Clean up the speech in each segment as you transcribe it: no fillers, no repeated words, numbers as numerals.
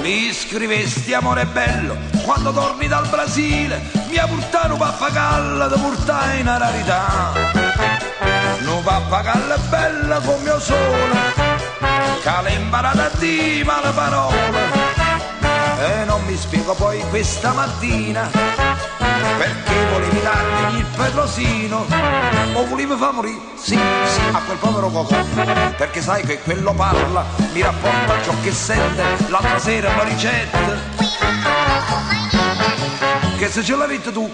Mi scrivesti amore bello quando torni dal Brasile, mi ha portato un pappagallo da portare in rarità. Un pappagallo è bello come mio sole, che l'ha imparato a dire male parole. E non mi spiego poi questa mattina perché volevi darmi il petrosino o volevi far morire, sì, a quel povero Cocò, perché sai che quello parla, mi rapporta ciò che sente, l'altra sera mi ricette che se ce l'hai detto tu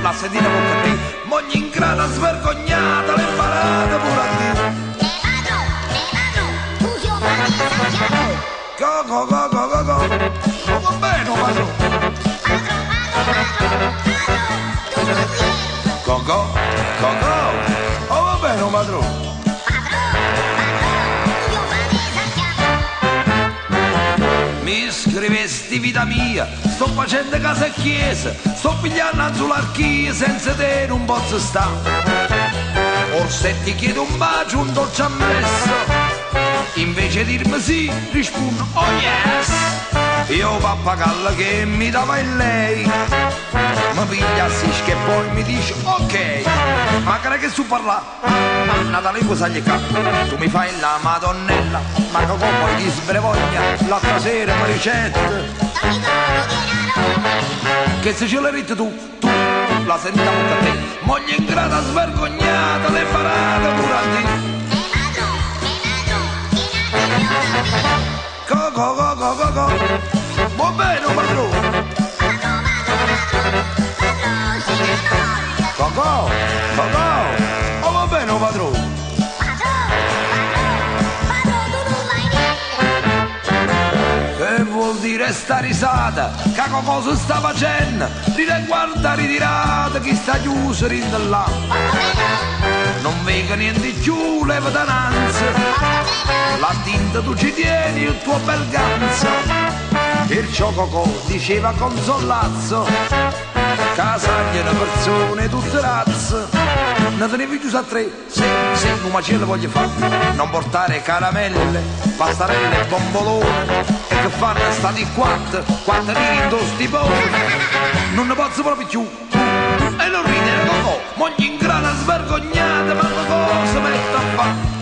la sentita con te, moglie in grana svergognata, l'hai imparata pure a dire. Cocò, va bene, padrone. Cocò, oh va bene, padrone. Mi scrivesti vita mia, sto facendo casa e chiesa, sto pigliando anzularchie, senza te non posso stare. Or se ti chiedo un bacio, un dolce ammesso, invece di dirmi sì, rispondo oh yes. Io pappagallo che mi dava in lei, mi piglia sì che poi mi dice ok. Ma che su parla, Natale cosa gli fa? Tu mi fai la madonnella, ma che poi ti sbrevogna, l'altra sera mi ricette che se ce l'hai detto tu la sentiamo con te, moglie ingrata svergognata, l'hai imparata pure a dire. Cocò, va bene padrone. Cocò, oh va bene padrone. Che vuol dire sta risata? Che cosa sta facendo? Dire guarda ritirata, chi sta chiuso in là. Non venga niente più, leva dananza. La tinta tu ci tieni, il tuo bel ganzo. Perciò Cocò diceva con sollazzo, casaglie le persone tutte razze. Ne tenevi chiuso a tre, sì, un macello voglio fare. Non portare caramelle, pastarelle e bombolone, e che fanno stati quattro lire in due stiponi. Non ne posso proprio più, e non ridere Cocò, moglie in grana svergognata, ma cosa metto a fare?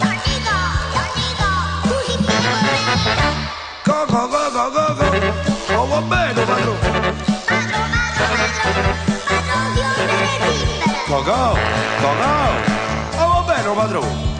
Cocò, oh va bene padrone. Cocò, oh va bene padrone.